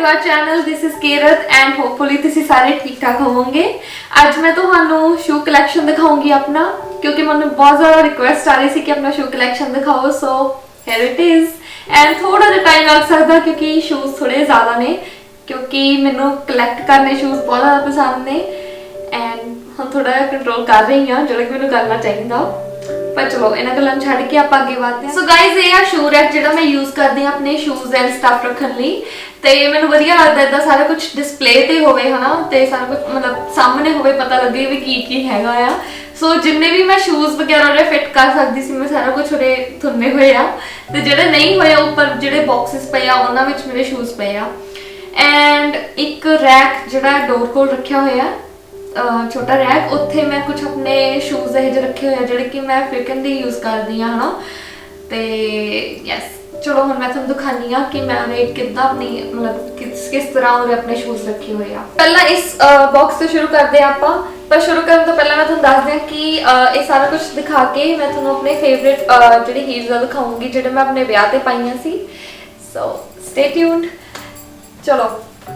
To our channel. This is Keerat and hopefully तुसी सारे ठीक ठाक होवोगे। अज मैं तुहानू शू कलैक्शन दिखाऊंगी अपना, क्योंकि मैंने बहुत ज़्यादा रिक्वेस्ट आ रही थी कि अपना शू कलैक्शन दिखाओ। So here it is. And थोड़ा जिहा टाइम लग सकता क्योंकि शूज़ थोड़े ज़्यादा ने, क्योंकि मैनू कलैक्ट करने शूज़ बहुत ज़्यादा पसंद ने एंड हम थोड़ा कंट्रोल कर रही हाँ जो कि मैनू करना चाहिए। पर चलो इन्हां गल्लां छड्ड के आपां अगे वधदे हां। सो गाइज ये आ शू रैक जिहड़ा मैं यूज़ करदी हां अपने शूज़ एंड स्टफ रखण लई, ते मैनूं वधिया लगदा इदां सारा कुछ डिस्पले ते होवे हना, ते सारा कुछ मतलब सामने होवे, पता लगे भी की हैगा आ। सो जिन्ने भी मैं शूज़ वगैरह उहदे फिट कर सकदी सी मैं सारा कुछ उहदे थुन्ने होए आ, ते जिहड़े नहीं होए उपर जिहड़े बॉक्सेस पए आ उहनां विच मेरे शूज़ पए आ। एंड एक रैक जिहड़ा डोर कोल रखिया होया, छोटा रैक, उत्थे मैं कुछ अपने शूज़ ये रखे हुए जोड़े कि मैं फ्रीक्वेंटली यूज़ करती हाँ है ना। तो यस चलो हम मैं तुहानूं दिखानी हाँ कि मैंने किद्दां अपनी मतलब किस तरह उहदे अपने शूज़ रखे हुए आ। पहला इस बॉक्स से शुरू करते हैं आपां, पर शुरू करने तो पहले मैं तुहानूं दस दियां कि ये सारा कुछ दिखा के मैं तुहानूं अपने फेवरेट जिहड़ी हील्स दिखाऊंगी जिहड़े मैं अपने ब्याह ते पाईयां सी। So stay tuned. चलो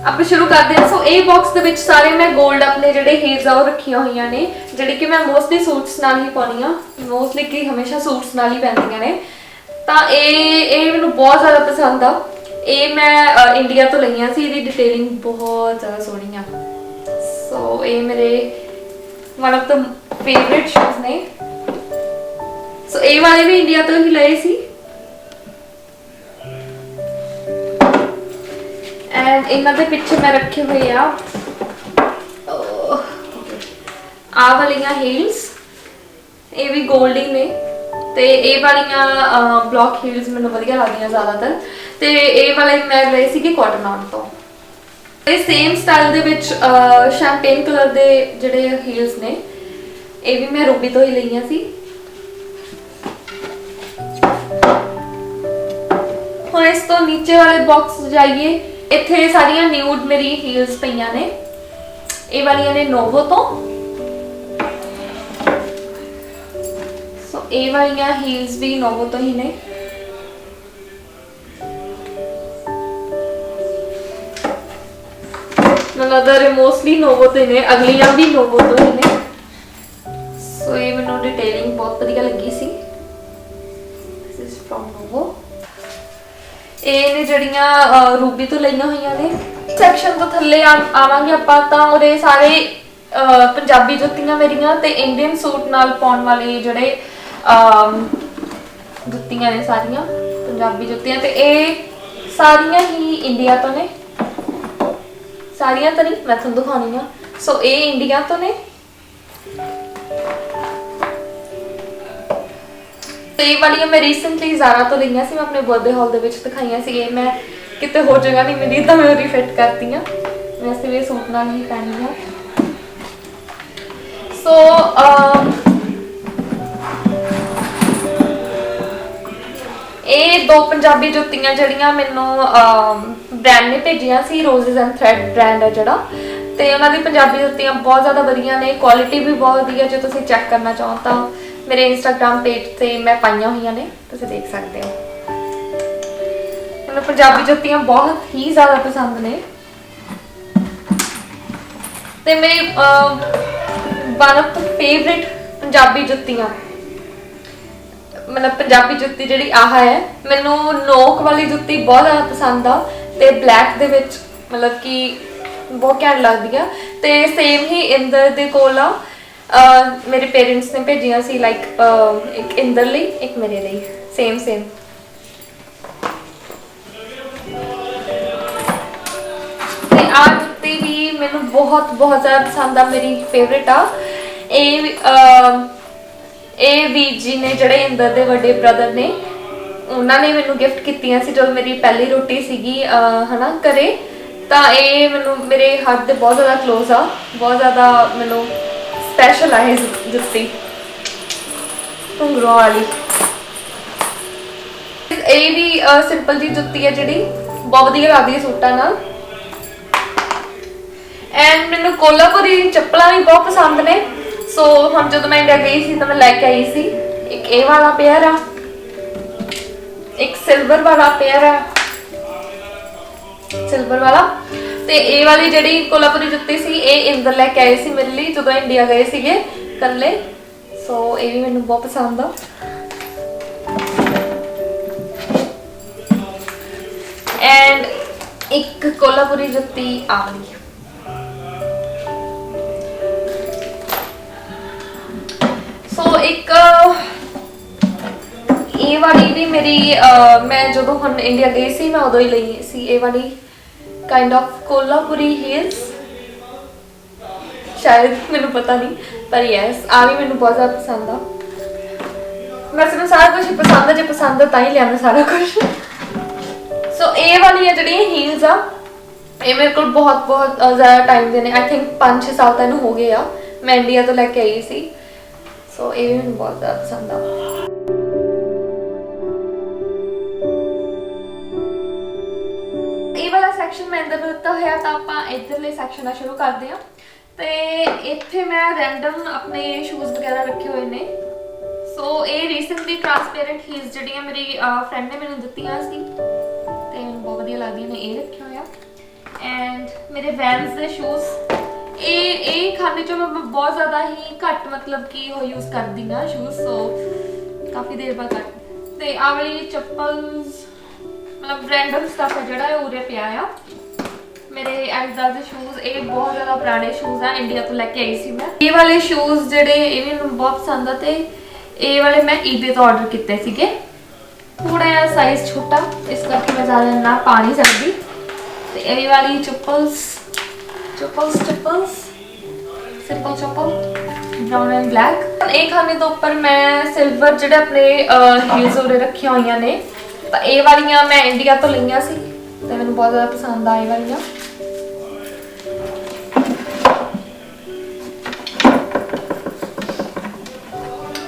आप शुरू करते हैं। सो ये बॉक्स के विच सारे मैं गोल्ड अपने जिहड़े हील्स आ रखिया हुई ने, जिहड़ी कि मैं मोस्टली सूट्स नाल ही पाउणी आ, मोस्टली कि हमेशा सूट्स नाल ही पैंदियां ने। तां ये मैनूं बहुत ज़्यादा पसंद आ। ये मैं इंडिया तो लईआं सी, इहदी डिटेलिंग बहुत ज़्यादा सोहनी आ। सो ये मेरे one of the favourite shoes ने। सो ये वाले भी इंडिया तो ही लए सी एंड इन्हां दे पिछे मैं रखे हुए आ वालियां हील्स, ये भी गोल्ड ही ने, ते ये वालियां ब्लॉक हील्स मैनूं वधिया लगदियां ज़्यादातर, ते ये वाले मैं लए सीगे कॉटन ऑन तो। ये सेम स्टाइल दे विच शैंपेन कलर दे जिहड़े हील्स ने, ये भी मैं रूबी तो ही लईआं सी। हुण इस तो नीचे वाले बॉक्स जाइए, इत्थे सारियां न्यूड मेरी हील्स पईयां ने। ये वालियां ने नोवो तो। सो ये वालियां हील्स भी नोवो तो ही ने। मतलब मोस्टली नोवो तो ही ने, अगलियां भी नोवो तो ही ने। सो ये मैनूं डिटेलिंग बहुत वधिया लगी सी। This is from Novo. ये ने जड़ियां रूबी तो लईआं होईयां ने। सैक्शन तो थल्ले आवांगे आपां तां उहदे सारे पंजाबी जुत्तियां मेरियां ते इंडियन सूट नाल पाउण वाले जिहड़े जुत्तियां ने सारियां पंजाबी जुत्तियां, ते ये सारियां ही इंडिया तो ने। सारियां तो नहीं, मैं तुहानूं दिखाउणी आ। सो ये इंडिया तो ने। ये वाली मैं रीसेंटली ज़ारा तो लईआं सी, मैं अपने बर्थडे हॉल दे विच दिखाईआं सी। ये मैं किते होर जगह नहीं मिली तो मैं रिफिट करती हाँ, वैसे भी सूट नाल ही पहनी हाँ। सो ये दो पंजाबी जुत्तियां जड़ियां मैनूं ब्रांड ने भेजियां सी, रोजेस एंड थ्रेड ब्रांड है जिहड़ा, ते उन्हां दी पंजाबी जुत्तियां बहुत ज़्यादा वधिया ने, क्वालिटी भी बहुत वधिया। जो तुसीं चैक करना चाहो तो मेरे इंस्टाग्राम पेज से मैं पाइयां हुई ने, तुसीं देख सकते हो। मैनूं पंजाबी जुत्तियां बहुत ही ज़्यादा पसंद ने, ते मेरी one of the favourite Punjabi जुत्तियां मतलब पंजाबी जुत्ती जिहड़ी आह है, मैनूं नोक वाली जुत्ती बहुत ज़्यादा पसंद आ, ते ब्लैक दे विच मतलब कि बहुत घैंट लगदी आ। ते सेम ही इंदर दे कोल आ, मेरे पेरेंट्स ने भेजियां सी, लाइक एक इंदर लई एक मेरे लिए, सेम सेम। ते आ जुत्ती भी मैनूं बहुत बहुत ज़्यादा पसंद आ, मेरी फेवरेट आ। ये वीर जी ने जिहड़े इंदर दे वड्डे ब्रदर ने, उन्होंने मैनूं गिफ्ट कीतियां सी जब मेरी पहली रोटी सीगी है ना घरे। तां ये मैनूं मेरे हार्ट दे बहुत ज़्यादा क्लोज आ, बहुत ज़्यादा मैनूं स्पैशल है जुत्ती घुंघरूआं वाली। ये भी सिंपल जी जुत्ती है जिहड़ी बहुत वधिया लगदी है सूटां नाल। एंड मैनूं कोल्हापुरी चप्पलां भी बहुत पसंद ने। सो हम जब मैं इंडिया गई सी तो मैं लैके आई सी, एक ये वाला पेयर आ, एक सिल्वर वाला पेयर आ, सिल्वर वाला। ते ये वाली जिहड़ी कोल्हापुरी जुत्ती सी ये इंदर लैके आए सी मेरे लिए जदों इंडिया गए सीगे कल्ले। सो ये भी मैनूं बहुत पसंद आ। एंड एक कोल्हापुरी जुत्ती आ वाली। सो एक ये वाली भी मेरी मैं जो हम इंडिया गई सी मैं उदों ही ली सी ये वाली काइंड ऑफ कोल्हापुरी हील्स शायद मैनू पता नहीं पर यस आ भी मैनू बहुत ज़्यादा पसंद आ। वैसे मैं सारा कुछ ही पसंद है जो पसंद है तां ही लिया मैं सारा कुछ। सो ये वाली है जी हील्स आ ये मेरे को बहुत बहुत ज़्यादा टाइम देने आई थिंक 5-6 साल तो इन्हू हो गए आ मैं इंडिया तो लैके आई सी। सो ये भी मैनू बहुत ज़्यादा पसंद आ। सैक्शन मैं इधर दिता होया तो आप इधरले सैक्शन का शुरू करते हैं। तो इत्थे मैं रैंडम अपने शूज़ वगैरह रखे हुए ने। सो ये रीसेंटली ट्रांसपेरेंट हील्स जिहड़ियां मेरी फ्रेंड ने मैनूं दित्तियां सी ते मैनूं बहुत वधिया लगदियां ने ये रखे होया। एंड मेरे वैंस दे शूज़ ये खाने चो मैं बहुत ज़्यादा ही घट मतलब कि वो यूज़ करदी हाँ शूज़। सो काफ़ी देर बाद घट ते आ वाली चप्पल्स मतलब रैंडम स्टफ है जोड़ा उरे पिया आ। मेरे एडिडास के शूज़ ये बहुत ज़्यादा पुराने शूज़ हैं इंडिया तो लैके आई सी मैं। ये वाले शूज़ जोड़े ये भी मैनूं बहुत पसंद है। ये वाले मैं ईबे तो ऑर्डर किए सीगे थोड़ा जिहा साइज़ छोटा इस करके मैं ज़्यादा ना पा नहीं सकती। तो ये वाली chappals chappals chappals simple chappal brown and black. एक खाने तो उपर मैं सिल्वर जोड़े अपने हील्स उरे रखिया हुई ने। तो ये वालियां मैं इंडिया तो लिया सी तो मैंने बहुत ज़्यादा पसंद आए वालियां।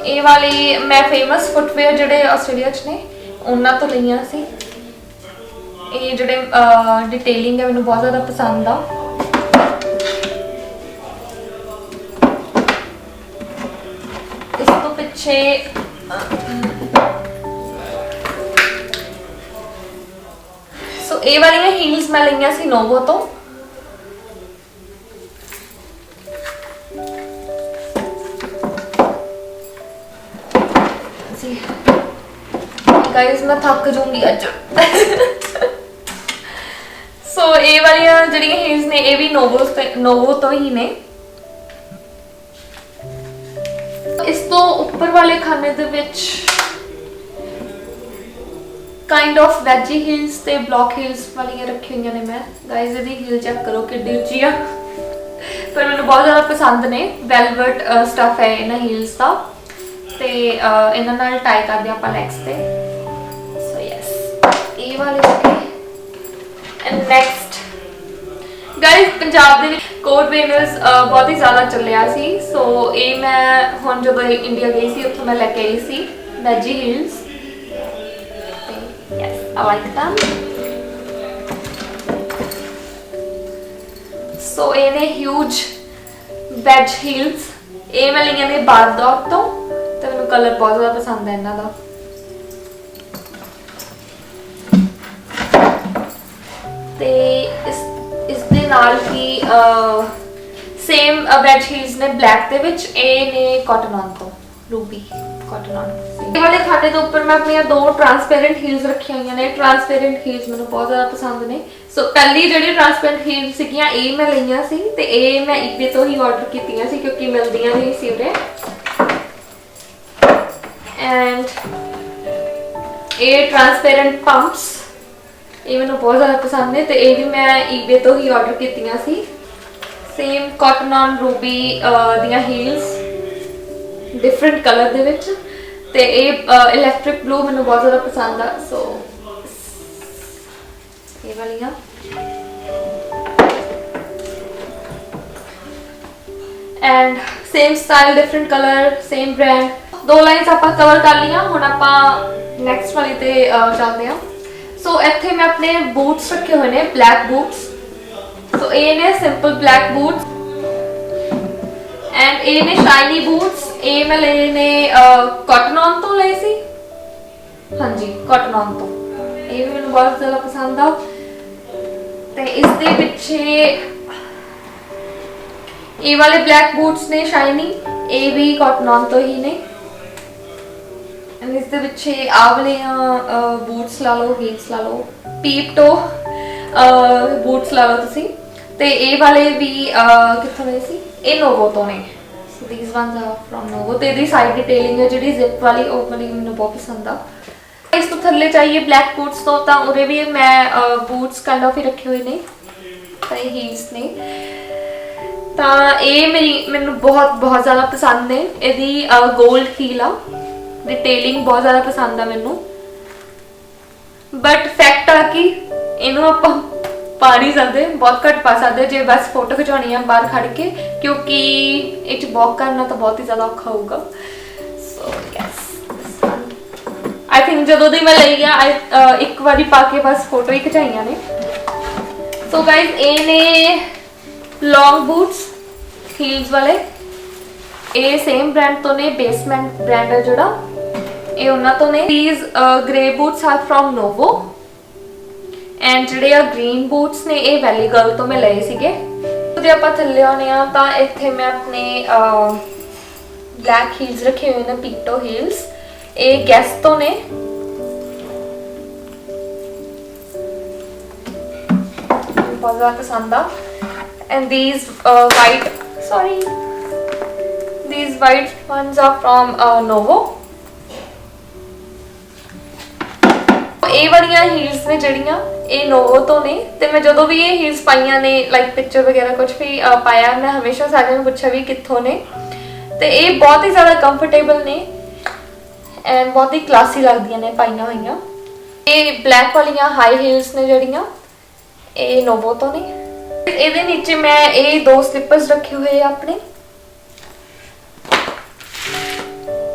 ये वाली मैं फेमस फुटवेयर जोड़े आस्ट्रेलिया च ने उन्होंने तो लिया सी। ये जोड़े डिटेलिंग है मैंने बहुत ज़्यादा पसंद आ। इस तो पिछे ये वाली हील्स मैं लिया सी नोवो तो। गाइस मैं थक जूंगी अज। सो ये वाली जिहड़ियां हील्स ने ये भी नोवो तो ही ने। इस तो ऊपर वाले खाने दे विच काइंड ऑफ वैजी हील्स ते ब्लॉक हील्स वाली रखी हुई ने मैं। गाइस ये हील चेक करो कि उची आ पर मैंने बहुत ज़्यादा पसंद ने। वेलवेट स्टफ है इन्हां हील्स का ते इन्हां नाल टाई करदे आपां लैग्स ते। सो यस ये वाले एंड नैक्सट गाइस पंजाब दे कोट वेनर्स बहुत ही ज़्यादा चलिया सी। सो ये मैं हुण जदों इंडिया गई सी उत्थों मैं लैके आई सी wedge heels. Yes, I like them. So ये ने huge wedge heels ये मैं लिया ने बारडॉग तो मैंने कलर बहुत ज़्यादा पसंद है इन्हां दा। ते इस दे नाल ही सेम wedge heels ने ब्लैक दे विच ये ने कॉटन ऑन तो रूबी कॉटन ऑन। ये वाले खाने के ऊपर मैं अपनी दो ट्रांसपेरेंट हील्स रखी हुई ने। ट्रांसपेरेंट हील्स मैंने बहुत ज़्यादा पसंद ने। सो पहली जी ट्रांसपेरेंट हील्स सीगियां ये मैं लिया सी ते ये मैं ईबे तो ही ऑर्डर कीतियां सी क्योंकि मिलदियां नहीं सी उरे। एंड ये ट्रांसपेरेंट पंप्स ये मैंने बहुत ज़्यादा पसंद ने ते ये भी मैं ईबे तो ही ऑर्डर कीतियां सी। सेम कॉटन ऑन रूबी दियां हील्स डिफरेंट कलर दे विच ते इलैक्ट्रिक ब्लू मैंने बहुत ज़्यादा पसंद आ। सो ये वालियां and same style different colour same brand. दो लाइन्स आपां कवर कर लिया हुण आपां नैक्सट वाली ते चलते हैं। सो इत्थे मैं अपने बूट्स रखे हुए ने ब्लैक बूट्स। सो ये ने सिंपल ब्लैक बूट्स एंड ये ने शाइनी बूट्स। ये मैं ले ने कॉटन ऑन तो ले सी हाँ जी कॉटन ऑन तो ये भी मैंने बहुत ज़्यादा पसंद आ। ਤੇ ਇਸ ਦੇ ਪਿੱਛੇ ਇਹ ਵਾਲੇ ਬਲੈਕ ਬੂਟਸ ਨੇ ਸ਼ਾਈਨੀ, ਇਹ ਵੀ ਕਾਟਨ ਔਨ ਤੋਂ ਹੀ ਨੇ। ਐਂਡ ਇਸ ਦੇ ਪਿੱਛੇ ਆਹ ਵਾਲੇ ਬੂਟਸ ਲਾ ਲਓ, ਹੀਲਸ ਲਾ ਲਓ, ਪੀਪ ਟੋ ਬੂਟਸ ਲਾ ਲਓ ਤੁਸੀਂ। ਤੇ ਇਹ ਵਾਲੇ ਵੀ ਕਿੱਥੋਂ ਲਏ ਸੀ, ਇਹ ਨੋਵੋ ਤੋਂ ਨੇ। So these ones are from Novo. ਤੇ ਇਹਦੀ ਸਾਈਡ ਡਿਟੇਲਿੰਗ ਹੈ ਜਿਹੜੀ ਜ਼ਿਪ ਵਾਲੀ, ਉਹ ਵਾਲੀ ਮੈਨੂੰ ਬਹੁਤ ਪਸੰਦ ਆ। ਇਸ ਤੋਂ ਥੱਲੇ ਚਾਹੀਏ ਬਲੈਕ ਬੂਟਸ ਤੋਂ, ਤਾਂ ਉਹਦੇ ਵੀ ਮੈਂ ਬੂਟਸ ਕਾइंड ऑफ ਹੀ ਰੱਖੇ ਹੋਏ ਨੇ, ਤਾਂ ਇਹ ਹੀਲਸ ਨੇ। ਤਾਂ ਇਹ ਮੈਨੂੰ ਬਹੁਤ ਜ਼ਿਆਦਾ ਪਸੰਦ ਨੇ। ਇਹਦੀ ਗੋਲਡ ਹੀਲ ਆ, डिटेलिंग बहुत ज़्यादा पसंद आ मैनू। बट फैक्ट आ कि इनू आप पा नहीं सकते, बहुत घट पा सकते जो बस फोटो खिचवानी है बाहर खड़ के, क्योंकि इस वॉक करना तो बहुत ही ज़्यादा औखा होगा। सो यस, आई थिंक जो दी मैं ली आ एक बारी पा के बस फोटो ही खिचाइया ने। सो गाइज ये ने लॉन्ग बूट्स हील्स वाले, ये सेम ब्रांड तो ने, बेसमेंट ब्रांड है जोड़ा, ये उन्हां तो ने। These grey boots are from Novo and जिहड़े आ ग्रीन बूट्स ने ये वैली गर्ल तो मैं लए सीगे। जे आपां थल्ले आउणे आ तां इत्थे मैं अपने ब्लैक हील्स रखे हुए ने, पीटो हील्स, ये गैस तो ने। बहुत ज़्यादा पसंद आ। And these these white ones are from Novo। ਇਹ ਵਾਲੀਆਂ ਹੀਲਸ ਨੇ ਜਿਹੜੀਆਂ ਇਹ ਨੋਵੋ ਤੋਂ ਨੇ। ਤੇ ਮੈਂ ਜਦੋਂ ਵੀ ਇਹ ਹੀਲਸ ਪਾਈਆਂ ਨੇ, ਲਾਈਕ ਪਿਕਚਰ ਵਗੈਰਾ ਕੁਝ ਵੀ ਪਾਇਆ, ਮੈਂ ਹਮੇਸ਼ਾ ਸਾਰਿਆਂ ਨੂੰ ਪੁੱਛਿਆ ਵੀ ਕਿੱਥੋਂ ਨੇ। ਤੇ ਇਹ ਬਹੁਤ ਹੀ ਜ਼ਿਆਦਾ ਕੰਫਰਟੇਬਲ ਨੇ ਐਂਡ ਬਹੁਤ ਹੀ ਕਲਾਸੀ ਲੱਗਦੀਆਂ ਨੇ ਪਾਈਆਂ ਹੋਈਆਂ। ਇਹ ਬਲੈਕ ਵਾਲੀਆਂ ਹਾਈ ਹੀਲਸ ਨੇ ਜਿਹੜੀਆਂ, ਇਹ ਨੋਵੋ ਤੋਂ ਨੇ। ਇਹਦੇ ਨੀਚੇ ਮੈਂ ਇਹ ਦੋ ਸਲਿੱਪਰਸ ਰੱਖੇ ਹੋਏ ਆ ਆਪਣੇ,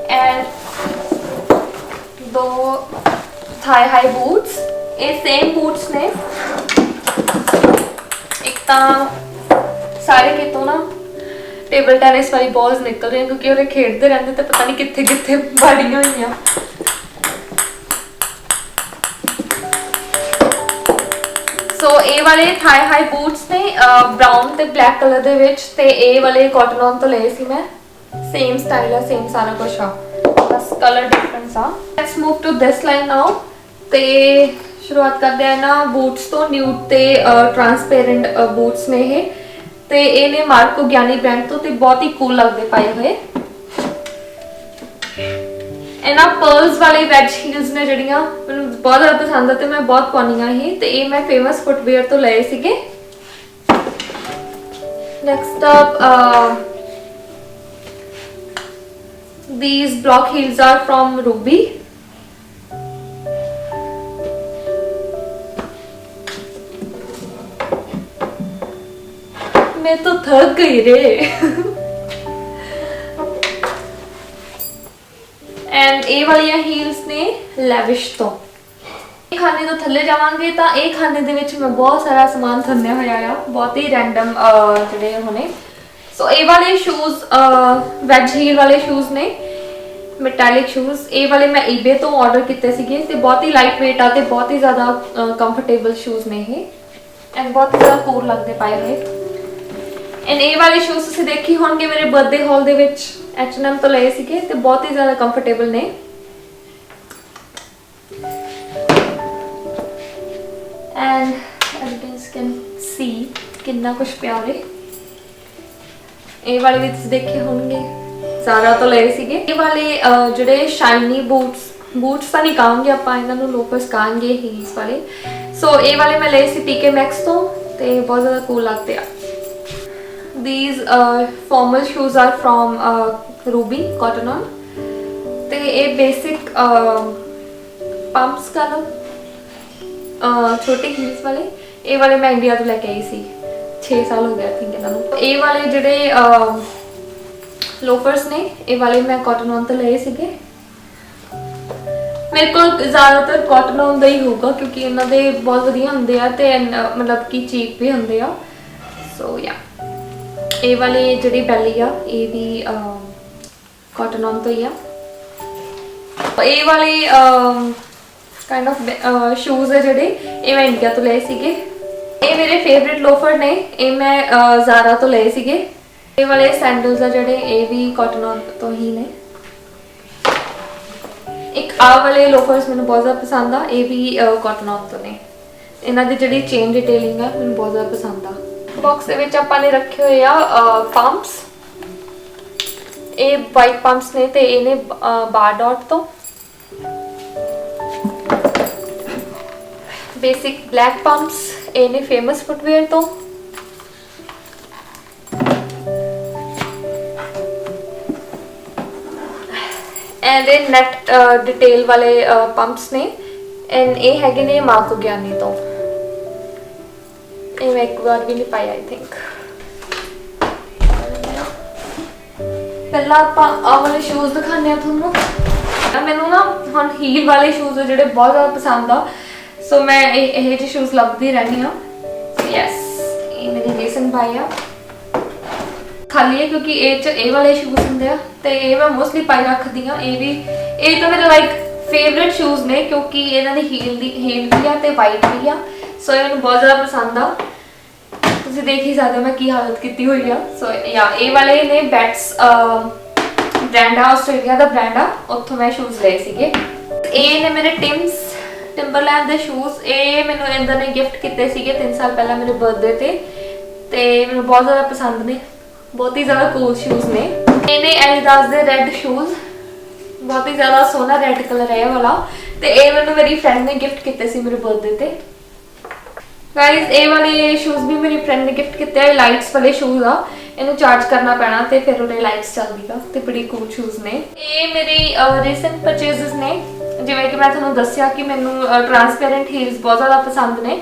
एंड दो थाई हाई बूट्स। ये सेम बूट्स ने। एक तो सारे कितों ना टेबल टेनिस वाली बॉल्स निकल रही हैं, क्योंकि वो खेडते रहते तो पता नहीं कित्थे कित्थे बड़ियां हुई। सो ये वाले थाई हाई बूट्स ने ब्राउन ते ब्लैक कलर दे विच, ते ये वाले कॉटन ऑन तो लए सी मैं। सेम स्टाइल है, सेम सारा कुछ आ, बस कलर डिफरेंस आ। Let's move to this line now. ते शुरुआत करते हैं ना बूट्स तो, न्यूड ते ट्रांसपेरेंट बूट्स ने ये, ते ये ने मार्को ज्ञानी ब्रांड तो, ते बहुत ही कूल लगते पाए हुए। इन्हां पर्ल्स वाले वैज हील्स ने जड़ियां मैनूं बहुत ज़्यादा पसंद है, ते मैं बहुत पाउंदी हाँ ये। ते ये मैं फेमस फुटवेयर तो लए सीगे। Next up these block heels are from Ruby। मैं तो थक गई रे। एंड ए वाली हील्स ने लैविश तो। खाने तो थल्ले जावांगे तो ये खाने दे विच मैं बहुत सारा समान थन्ने होया आ, बहुत ही रैंडम जिहड़े होने। सो ये वाले शूज वैज हील वाले शूज ने, मैटालिक शूज। ये वाले मैं ईबे तो ऑर्डर किए सीगे, ते बहुत ही लाइट वेट आ, ते बहुत ही ज़्यादा कंफर्टेबल शूज ने ये, एंड बहुत ही ज़्यादा कूल लगते पाए हुए। एंड ये वाले शूज तुसीं देखी होणगे मेरे बर्थडे हॉल दे विच H&M तो लए सीगे, ते बहुत ही ज़्यादा कंफर्टेबल ने। And as you can see कितना कुछ प्यारे। ये वाले भी तुसीं देखे होंगे, ज़ारा तो लए सीगे। ये वाले जिहड़े शाइनी बूट्स तो नहीं कहांगे आपां, इन्हां नूं लोफर्स कहांगे, हील्स वाले। सो ये वाले मैं लए सी पीके मैक्स तो, ते बहुत ज़्यादा कूल लगते हैं। These formal shoes are from Ruby Cotton On. ते ये बेसिक पंप्स का लो छोटे हील्स वाले। ये वाले मैं इंडिया तो लैके आई सी, 6 साल हो गया आई थिंक इन्होंने। ये वाले जिहड़े लोफर्स ने, ये वाले मैं कॉटन ऑन तो लए सीगे। मेरे को ज़्यादातर कॉटन ऑन का ही होगा, क्योंकि इन्होंने बहुत वधिया होंदे आ, ते मतलब कि चीप भी होंदे आ। सो या ये वाले जिहड़ी बैली आ, ये भी कॉटन ऑन तो ही आ। ये वाले काइंड ऑफ शूज है जिहड़े, ये मैं इंडिया तो लए सीगे। ये मेरे फेवरेट लोफर ने, ये मैं ज़ारा तो लए सीगे। ये वाले सैंडल्स आ ਜਿਹੜੇ ਇਹ ਵੀ ਕਾਟਨ ਤੋਂ ਹੀ ਨੇ। एक आ वाले लोफर्स मैंने बहुत ज़्यादा पसंद आ, ये भी कॉटन तो ने। इन्हां दी जिहड़ी चेन डिटेलिंग है मैंने बहुत ज़्यादा पसंद आ। बॉक्स दे विच आपां ने रखे हुए आ पंप्स। ये वाइट पंप्स ने ते ये ने बार डॉट तो। बेसिक ब्लैक पंप्स ये ने फेमस फुटवेयर तो। एंड ये नेट डिटेल वाले पंप्स ने। एंड ये हैगे ने मार्को ज्ञानी तो। ये मैं एक बार भी नहीं पाई आई थिंक। पहला आप आ वाले शूज दिखाने आ तुहानू। मैनू ना हुण हील वाले शूज जिहड़े बहुत ज़्यादा पसंद आ, सो मैं ये जे शूज लभदी रहनी हाँ। यस, ये मेरी रेसन पाई आ खाली है क्योंकि ये वाले शूज होंगे तो ये मैं मोस्टली पाई रखती हाँ। ये तो मेरे लाइक फेवरेट शूज ने क्योंकि इन्होंने हील भी है तो वाइट भी है। सो ये मैंने बहुत ज़्यादा पसंद आ। तुम देख ही सकते हो मैं की हालत की हुई है। सो या ये वाले ने बैट्स ब्रांड आ, आस्ट्रेलिया का ब्रांड आ, उत्थों मैं शूज ले सीगे। ये ने मेरे टिम्बरलैंड के शूज। ये मैंने इधर ने गिफ्ट किए सीगे 3 साल पहले मेरे बर्थडे ते मैंने बहुत ज़्यादा पसंद ने। बहुत ही ज़्यादा कूल शूज ने। इन्हें एडिडास दे रेड शूज, बहुत ही ज़्यादा सोहना रेड कलर है वाला। तो ये मैंने मेरी फ्रेंड ने गिफ्ट किए सी मेरे बर्थडे ते। गाइस ये वाले शूज भी मेरी फ्रेंड ने गिफ्ट किए। लाइट्स वाले शूज आ, इन्हें चार्ज करना पैना तो फिर उन्हें लाइट्स चलती है। तो बड़ी कूल शूज ने। ये मेरी रीसेंट परचेजेस ने। जिवें कि मैं तुहानू दस्सिया कि मैनू ट्रांसपेरेंट हील्स बहुत ज़्यादा पसंद ने,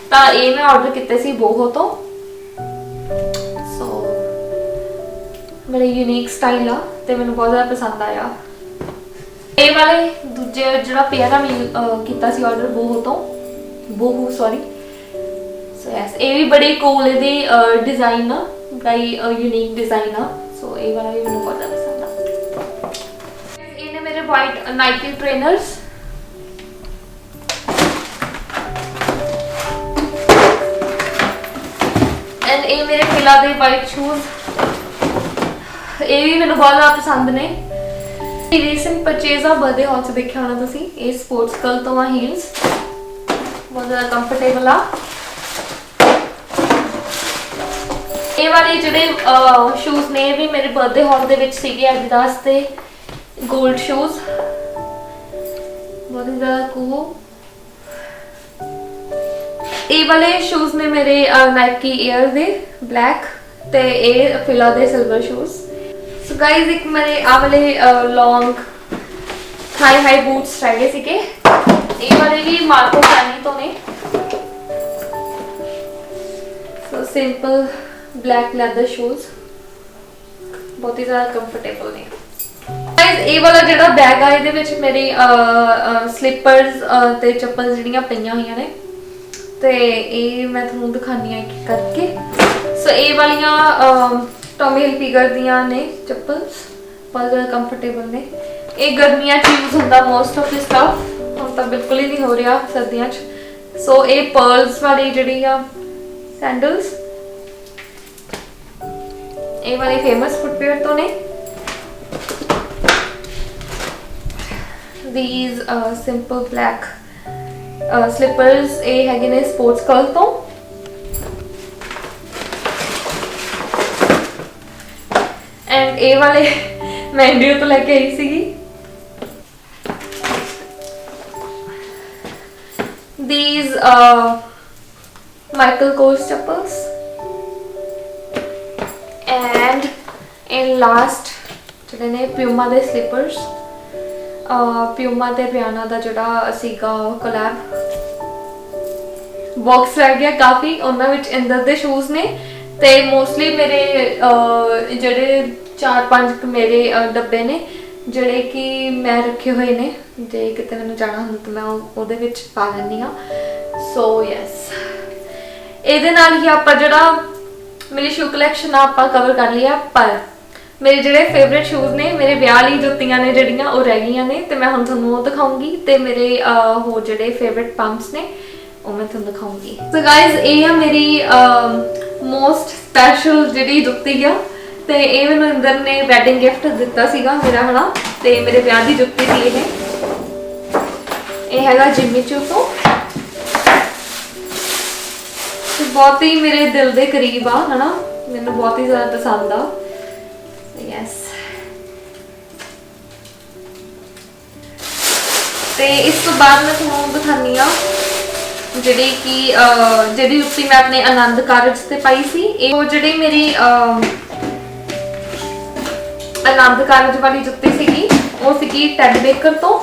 तो ये मैं ऑर्डर किए सी बोहो तो। बड़े यूनीक स्टाइल आ ते मैनू बहुत ज़्यादा पसंद आया। ये वाले दूजे जिहड़ा पेयर किया सी ऑर्डर बोहू सॉरी। सो यस, ये भी बड़ी कूल इहदी डिज़ाइन आ, बड़ी यूनीक डिज़ाइन आ। सो ये वाला भी मैनू बहुत ज़्यादा पसंद आ। ये ने मेरे वाइट नाइकी ट्रेनर्स। एंड ये मेरे फिला दे वाइट शूज। ये भी मैंने बहुत ज़्यादा पसंद ने। रीसेंट परचेज आ बर्थडे हॉल से देखा होना तुसी। ये स्पोर्ट्स गर्ल तो हील्स बहुत ज़्यादा कंफर्टेबल आ। ये वाले जिहड़े शूज ने भी मेरे बर्थडे हॉल दे विच सीगे एडिडास दे गोल्ड शूज, बहुत ही ज़्यादा कूल। ये वाले शूज ने मेरे नाइकी एयर दे ब्लैक ते ये फिला दे सिल्वर शूज। सो गाइज एक मेरे आ वाले लॉन्ग हाई बूट्स रह गए सीगे। ये वाले भी मार्को ज्ञानी तो ने। So simple black leather shoes, बहुत ही ज़्यादा कंफर्टेबल ने। गाइज ये वाला जिहड़ा बैग आ इहदे विच मेरे स्लीपर्स ते चप्पल जिहड़ियां पईयां होईयां ने ते ये मैं तुहानू दिखानी है कि करके। सो ये वालियां टॉमी हिलफिगर दियां ने चप्पल्स, बहुत ज़्यादा कंफर्टेबल ने। ये गर्मियां यूज होंदा मोस्ट ऑफ दिस स्टफ, हम तो बिल्कुल ही नहीं हो रहा सर्दियां च। सो ये पर्ल्स वाली जिहड़ी आ सैंडल्स, ये वाले फेमस फुटवेयर तो ने। दीज सिंपल ब्लैक स्लीपर्स ये हैगे ने स्पोर्ट्स गर्ल तो। एंड ये वाले मैं इंडिया तो लेके आई सी। These Michael Kors chappals. And in last जिहड़े ने प्यूमा दे स्लीपर्स। प्यूमा ते पियाना दा जिहड़ा सीगा कोलैब बॉक्स रह गया काफ़ी, उन्हां विच इंदर दे शूज ने। ते मोस्टली मेरे जिहड़े 4-5 मेरे डब्बे ने जिहड़े कि मैं रखे हुए ने, जे किते मैनूं जाना हुंदा तो मैं उहदे विच पा लैंदी हाँ। सो यस, इहदे नाल ही आपां जिहड़ा मेरी शू कलैक्शन आपां कवर कर लिया। पर मेरे जिहड़े फेवरेट शूज ने, मेरे ब्याह लई जुत्तियां ने जिहड़ियां ओह रह गईयां ने ते मैं हुण तुहानूं ओह दिखाऊंगी। ते मेरे होर जिहड़े फेवरेट पंप्स ने ਉਹ ਮੈਂ ਤੁਹਾਨੂੰ ਦਿਖਾਉਂਗੀ। ਸੋ ਗਾਇਜ਼ ਇਹ ਆ ਮੇਰੀ ਮੋਸਟ ਸਪੈਸ਼ਲ ਜਿਹੜੀ ਜੁੱਤੀ ਆ, ਤੇ ਇਹ ਮੈਨੂੰ ਇੰਦਰ ਨੇ ਵੈਡਿੰਗ ਗਿਫਟ ਦਿੱਤਾ ਸੀਗਾ ਮੇਰਾ, ਹਨਾ, ਤੇ ਮੇਰੇ ਵਿਆਹ ਦੀ ਜੁੱਤੀ ਸੀ ਇਹ ਹੈਗਾ ਜਿੰਮੀ ਚੂ ਤੋਂ, ਤੇ ਬਹੁਤ ਹੀ ਮੇਰੇ ਦਿਲ ਦੇ ਕਰੀਬ ਆ, ਹਨਾ, ਮੈਨੂੰ ਬਹੁਤ ਹੀ ਜ਼ਿਆਦਾ ਪਸੰਦ ਆ। ਯੈਸ, ਤੇ ਇਸ ਤੋਂ ਬਾਅਦ ਮੈਂ ਤੁਹਾਨੂੰ ਦਿਖਾਨੀ ਆ ਜਿਹੜੀ ਜੁੱਤੀ ਮੈਂ ਆਪਣੇ ਆਨੰਦ ਕਾਰਜ ਤੇ ਪਾਈ ਸੀ। ਇਹ ਜਿਹੜੀ ਮੇਰੀ ਆਨੰਦ ਕਾਰਜ ਵਾਲੀ ਜੁੱਤੀ ਸੀਗੀ, ਉਹ ਸੀਗੀ ਟੈਡ ਬੇਕਰ ਤੋਂ।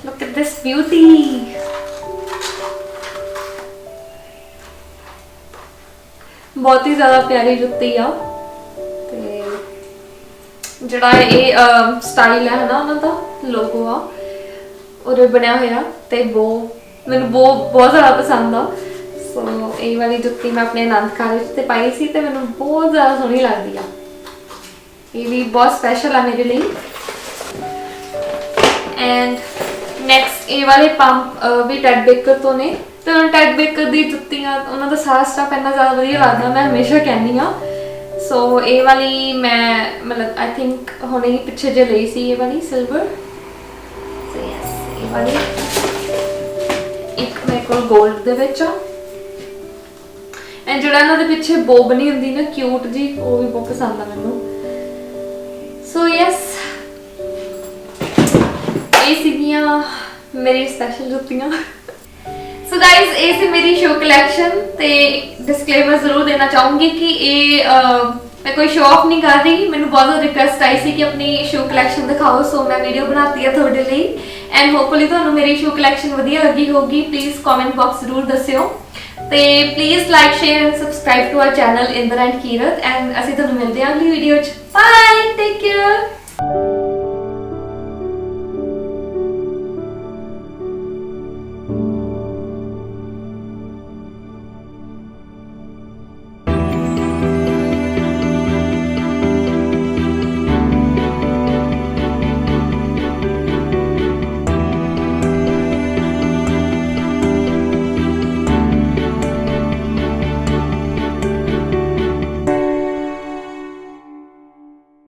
Look at this beauty, बहुत ही ज्यादा प्यारी जुत्ती आ। ते ਜਿਹੜਾ ਇਹ ਸਟਾਈਲ ਹੈ ਨਾ ਉਹਨਾਂ ਦਾ ਲੋਗੋ ਆ ਉਹਦੇ ਬਣਿਆ ਹੋਇਆ, ਤੇ ਮੈਨੂੰ ਬਹੁਤ ਜ਼ਿਆਦਾ ਪਸੰਦ ਆ। ਸੋ ਇਹ ਵਾਲੀ ਜੁੱਤੀ ਮੈਂ ਆਪਣੇ ਆਨੰਦ ਕਾਰਜ ਤੇ ਪਾਈ ਸੀ ਤੇ ਮੈਨੂੰ ਬਹੁਤ ਜ਼ਿਆਦਾ ਸੋਹਣੀ ਲੱਗਦੀ ਆ। ਇਹ ਵੀ ਬਹੁਤ ਸਪੈਸ਼ਲ ਆ ਮੇਰੇ ਲਈ। ਐਂਡ ਨੈਕਸਟ ਇਹ ਵਾਲੇ ਪੰਪ ਵੀ ਟੈਡ ਬੇਕਰ ਤੋਂ ਨੇ, ਤੇ ਉਹਨਾਂ ਟੈਡ ਬੇਕਰ ਦੀ ਜੁੱਤੀਆਂ, ਉਹਨਾਂ ਦਾ ਸਾਰਾ ਸਟਾਫ ਇੰਨਾ ਜ਼ਿਆਦਾ ਵਧੀਆ ਲੱਗਦਾ, ਮੈਂ ਹਮੇਸ਼ਾ ਕਹਿੰਦੀ ਆ। ਸੋ ਇਹ ਵਾਲੀ ਮੈਂ ਮਤਲਬ ਆਈ ਥਿੰਕ ਹੁਣੇ ਹੀ ਪਿੱਛੇ ਜੇ ਲਈ ਸੀ ਇਹ ਵਾਲੀ ਸਿਲਵਰ। ਸੋ ਯੈਸ, ਇਹ ਵਾਲੀ ਇੱਕ ਮੇਰੇ ਕੋਲ 골ਡ ਦੇ ਵਿੱਚ ਆ। ਐਂਡ ਜਿਹੜਾ ਇਹਨਾਂ ਦੇ ਪਿੱਛੇ ਬੋ ਬਣੀ ਹੁੰਦੀ ਨਾ ਕਿਊਟ ਜੀ, ਉਹ ਵੀ ਬਹੁਤ ਪਸੰਦ ਆ ਮੈਨੂੰ। ਸੋ ਯੈਸ, ਇਹ ਸੀਗੀਆਂ ਮੇਰੀ ਸਪੈਸ਼ਲ ਜੁੱਤੀਆਂ। ਸੋ ਗਾइज ਇਹ ਸੀ ਮੇਰੀ ਸ਼ੋ ਕਲੈਕਸ਼ਨ। ਤੇ ਡਿਸਕਲੇਮਰ ਜ਼ਰੂਰ ਦੇਣਾ ਚਾਹੂੰਗੀ ਕਿ ਇਹ मैं कोई शो ऑफ नहीं कर रही, मैंने बहुत ज़्यादा रिक्वेस्ट आई सी कि अपनी शो कलैक्शन दिखाओ, सो मैं वीडियो बनाती है थोड़े लिए। एंड होपफुली तुहानू मेरी शो कलैक्शन वधिया लगी होगी। प्लीज़ कॉमेंट बॉक्स जरूर दस्सिओ, ते please like share and subscribe to our channel Inder and Kirat. And असीं तुहानू मिलदे हां अगली वीडियो च। Bye, take care.